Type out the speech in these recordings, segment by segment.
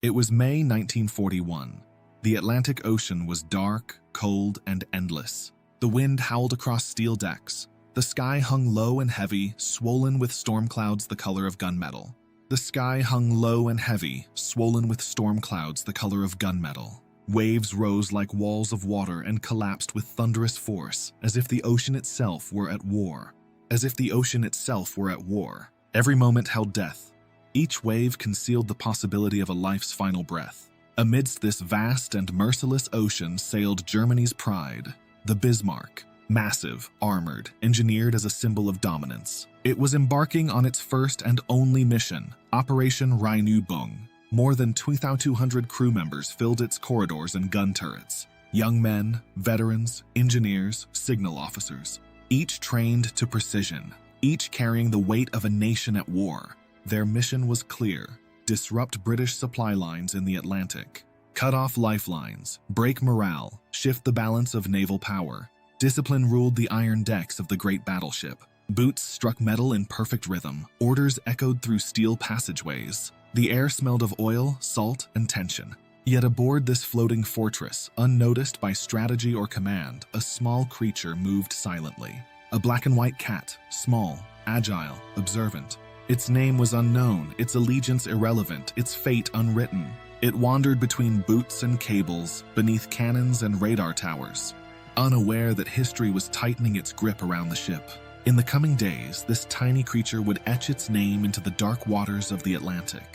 It was May 1941. The Atlantic Ocean was dark, cold, and endless. The wind howled across steel decks. The sky hung low and heavy, swollen with storm clouds the color of gunmetal. The sky hung low and heavy, swollen with storm clouds the color of gunmetal. Waves rose like walls of water and collapsed with thunderous force, as if the ocean itself were at war. Every moment held death. Each wave concealed the possibility of a life's final breath. Amidst this vast and merciless ocean sailed Germany's pride, the Bismarck. Massive, armored, engineered as a symbol of dominance. It was embarking on its first and only mission, Operation Rheinübung. More than 2,200 crew members filled its corridors and gun turrets. Young men, veterans, engineers, signal officers. Each trained to precision, each carrying the weight of a nation at war. Their mission was clear: disrupt British supply lines in the Atlantic. Cut off lifelines, break morale, shift the balance of naval power. Discipline ruled the iron decks of the great battleship. Boots struck metal in perfect rhythm. Orders echoed through steel passageways. The air smelled of oil, salt, and tension. Yet aboard this floating fortress, unnoticed by strategy or command, a small creature moved silently. A black and white cat, small, agile, observant. Its name was unknown, its allegiance irrelevant, its fate unwritten. It wandered between boots and cables, beneath cannons and radar towers, unaware that history was tightening its grip around the ship. In the coming days, this tiny creature would etch its name into the dark waters of the Atlantic.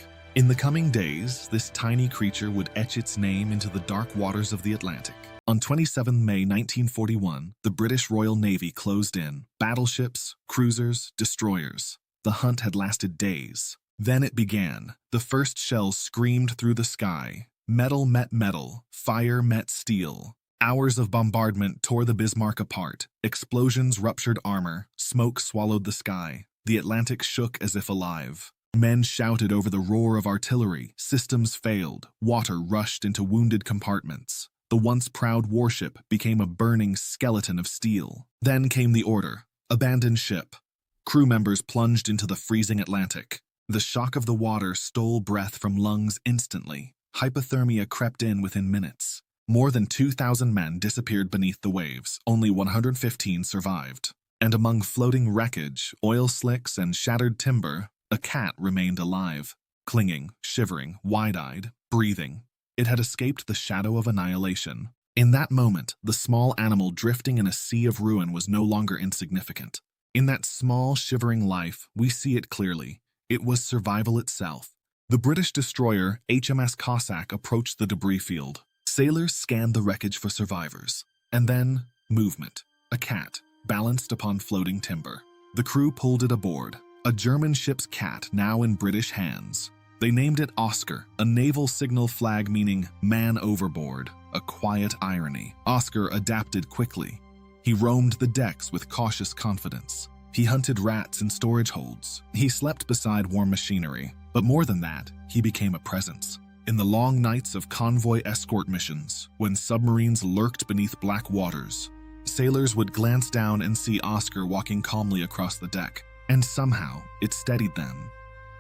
On 27 May 1941, the British Royal Navy closed in. Battleships, cruisers, destroyers. The hunt had lasted days. Then it began. The first shells screamed through the sky. Metal met metal, fire met steel. Hours of bombardment tore the Bismarck apart. Explosions ruptured armor. Smoke swallowed the sky. The Atlantic shook as if alive. Men shouted over the roar of artillery. Systems failed. Water rushed into wounded compartments. The once proud warship became a burning skeleton of steel. Then came the order: abandon ship. Crew members plunged into the freezing Atlantic. The shock of the water stole breath from lungs instantly. Hypothermia crept in within minutes. More than 2,000 men disappeared beneath the waves. Only 115 survived. And among floating wreckage, oil slicks, and shattered timber, a cat remained alive, clinging, shivering, wide-eyed, breathing. It had escaped the shadow of annihilation. In that moment, the small animal drifting in a sea of ruin was no longer insignificant. In that small, shivering life, we see it clearly. It was survival itself. The British destroyer HMS Cossack approached the debris field. Sailors scanned the wreckage for survivors. And then, movement. A cat, balanced upon floating timber. The crew pulled it aboard. A German ship's cat, now in British hands. They named it Oscar, a naval signal flag meaning man overboard. A quiet irony. Oscar adapted quickly. He roamed the decks with cautious confidence. He hunted rats in storage holds. He slept beside warm machinery. But more than that, he became a presence. In the long nights of convoy escort missions, when submarines lurked beneath black waters, sailors would glance down and see Oscar walking calmly across the deck, and somehow it steadied them.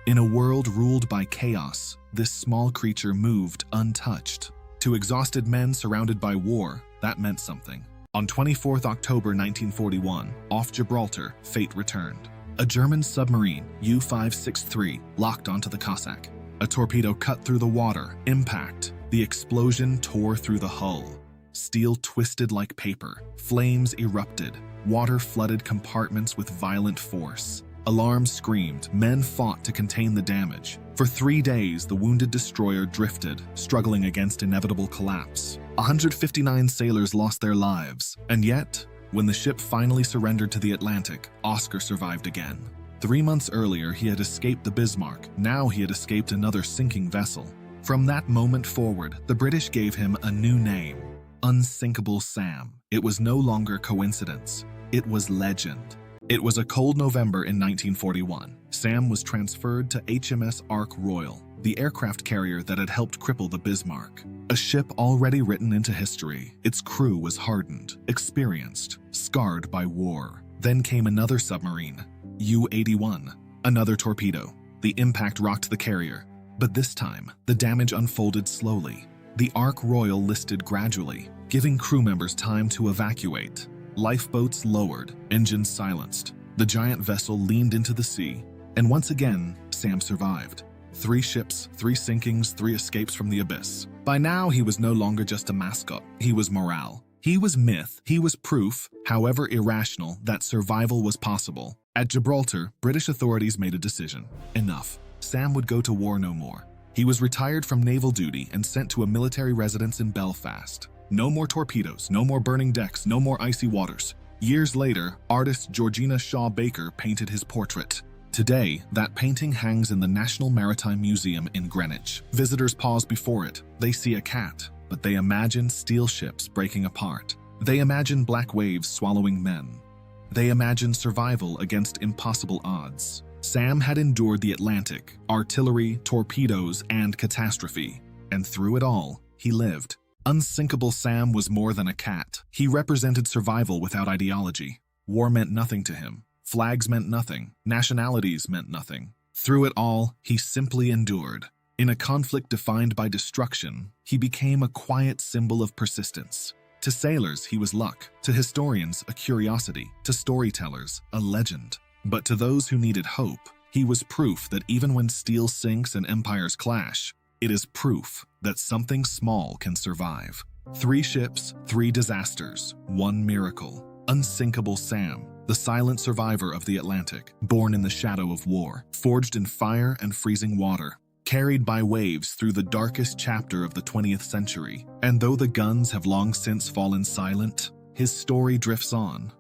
In a world ruled by chaos, this small creature moved untouched. To exhausted men surrounded by war, that meant something. On 24 October 1941, off Gibraltar, fate returned. A German submarine, U-563, locked onto the Cossack. A torpedo cut through the water. Impact. The explosion tore through the hull. Steel twisted like paper. Flames erupted. Water flooded compartments with violent force. Alarms screamed. Men fought to contain the damage. For 3 days, the wounded destroyer drifted, struggling against inevitable collapse. 159 sailors lost their lives. And yet, when the ship finally surrendered to the Atlantic, Oscar survived again. 3 months earlier, he had escaped the Bismarck. Now he had escaped another sinking vessel. From that moment forward, the British gave him a new name: Unsinkable Sam. It was no longer coincidence. It was legend. It was a cold November in 1941. Sam was transferred to HMS Ark Royal, the aircraft carrier that had helped cripple the Bismarck. A ship already written into history. Its crew was hardened, experienced, scarred by war. Then came another submarine, U-81, another torpedo. The impact rocked the carrier. But this time, the damage unfolded slowly. The Ark Royal listed gradually, giving crew members time to evacuate. Lifeboats lowered, engines silenced. The giant vessel leaned into the sea, and once again, Sam survived. 3 ships, 3 sinkings, 3 escapes from the abyss. By now, he was no longer just a mascot. He was morale. He was myth. He was proof, however irrational, that survival was possible. At Gibraltar, British authorities made a decision. Enough. Sam would go to war no more. He was retired from naval duty and sent to a military residence in Belfast. No more torpedoes, no more burning decks, no more icy waters. Years later, artist Georgina Shaw Baker painted his portrait. Today, that painting hangs in the National Maritime Museum in Greenwich. Visitors pause before it. They see a cat, but they imagine steel ships breaking apart. They imagine black waves swallowing men. They imagine survival against impossible odds. Sam had endured the Atlantic, artillery, torpedoes, and catastrophe. And through it all, he lived. Unsinkable Sam was more than a cat. He represented survival without ideology. War meant nothing to him. Flags meant nothing. Nationalities meant nothing. Through it all, he simply endured. In a conflict defined by destruction, he became a quiet symbol of persistence. To sailors, he was luck. To historians, a curiosity. To storytellers, a legend. But to those who needed hope, he was proof that even when steel sinks and empires clash, it is proof that something small can survive. 3 ships, 3 disasters, 1 miracle. Unsinkable Sam, the silent survivor of the Atlantic, born in the shadow of war, forged in fire and freezing water, carried by waves through the darkest chapter of the 20th century. And though the guns have long since fallen silent, his story drifts on,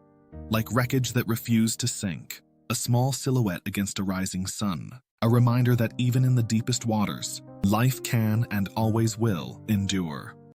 like wreckage that refused to sink, a small silhouette against a rising sun, a reminder that even in the deepest waters, life can and always will endure.